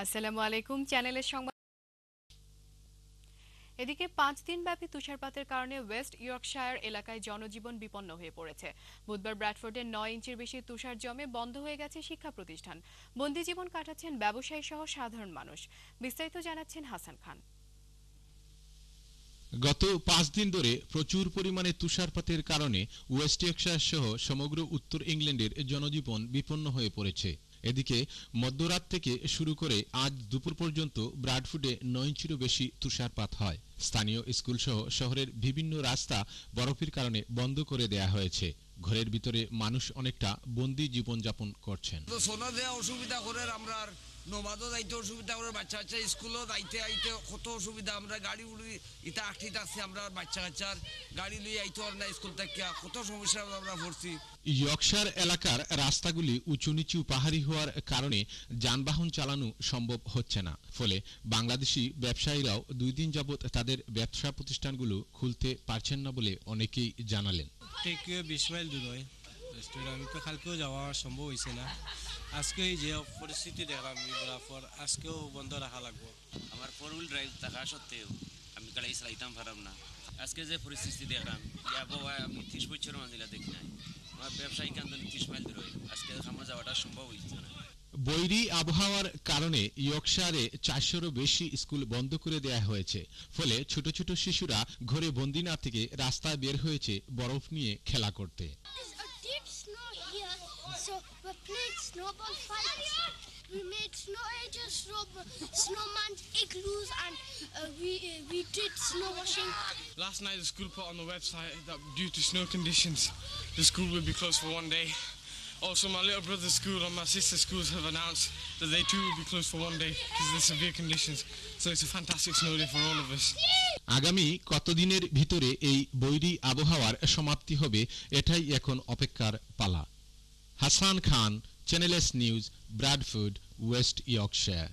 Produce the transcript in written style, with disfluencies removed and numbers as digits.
আসসালামু আলাইকুম চ্যানেলের সংবাদ। এদিকে 5 দিনব্যাপী তুষারপাতের কারণে ওয়েস্ট ইয়র্কশায়ার এলাকায় জনজীবন বিপন্ন হয়ে পড়েছে। বুধবার ব্র্যাডফোর্ডে 9 ইঞ্চির বেশি তুষার জমে বন্ধ হয়ে গেছে শিক্ষা প্রতিষ্ঠান। বন্দি জীবন কাটাচ্ছেন ব্যবসায়ী সহ সাধারণ মানুষ। বিস্তারিত জানাচ্ছেন হাসান খান। গত 5 দিন ধরে প্রচুর পরিমাণে তুষারপাতের কারণে ওয়েস্ট ইয়র্কশায়ার সহ সমগ্র উত্তর ইংল্যান্ডের জনজীবন বিপন্ন হয়ে পড়েছে। এদিকে মধ্যরাত থেকে শুরু করে আজ দুপুর পর্যন্ত ব্র্যাডফোর্ডে 9 ইঞ্চিরও বেশি তুষারপাত হয়। স্থানীয় স্কুল সহ শহরের বিভিন্ন রাস্তা বরফের কারণে বন্ধ করে দেয়া হয়েছে। ঘরের ভিতরে মানুষ অনেকটা বন্দি জীবনযাপন করছেন। সোনা দেওয়া অসুবিধা করে আমরা নমাজও যাইতে অসুবিধা করে, বাচ্চা বাচ্চা স্কুলও যাইতে আইতে কত অসুবিধা। আমরা গাড়ি উড়ি ইটা আঠিতে আসছি, আমরা বাচ্চা কাচ্চার গাড়ি লুই আইতে পার না স্কুল থেকে, কত সমস্যা আমরা পড়ছি। ইয়র্কশায়ার এলাকার রাস্তাগুলি উঁচু নিচু পাহাড়ি হওয়ার কারণে যানবাহন চালানো সম্ভব হচ্ছে না। ফলে বাংলাদেশি ব্যবসায়ীরাও 2 দিন যাবৎ তাদের ব্যবসা প্রতিষ্ঠানগুলো খুলতে পারছেন না বলে অনেকেই জানালেন। ঠিক 20 মাইল দূর হয় রেস্টুরেন্ট, আমি তো কালকেও যাওয়া সম্ভব হয়েছে না। আজকে যে পরিস্থিতি দেখলাম বরাবর আজকেও বন্ধ রাখা লাগবে। আমার 4 হুইল ড্রাইভ থাকা সত্ত্বেও আমি গাড়ি চালাইতাম পারলাম না। আজকে যে পরিস্থিতি দেখলাম এই আবহাওয়ায় আমি 30 বছর মাঝিলা দেখি নাই। আমার ব্যবসায়ী কান্দনি 30 মাইল দূর হয়, আজকে আমার যাওয়াটা সম্ভব হয়েছে না। বৈরী আবহাওয়ার কারণে ইয়র্কশায়ারে 400-এরও বেশি স্কুল বন্ধ করে দেয়া হয়েছে। ফলে ছোট ছোট শিশুরা ঘরে বন্দি না থেকে রাস্তায় বের হয়েছে বরফ নিয়ে খেলা করতে। So we're playing snowball fights. We made snow angels, snowman's igloos, and we did snow washing. Last night the school put on the website that due to snow conditions, the school will be closed for 1 day. Also, my little brother's school and my sister's schools have announced that they too will be closed for 1 day because of the severe conditions. So it's a fantastic snow day for all of us. আগামী কতদিনের ভিতরে এই বৈরী আবহাওয়ার সমাপ্তি হবে এটাই এখন অপেক্ষার পালা। Hasan Khan, channel S news, Bradford, West Yorkshire.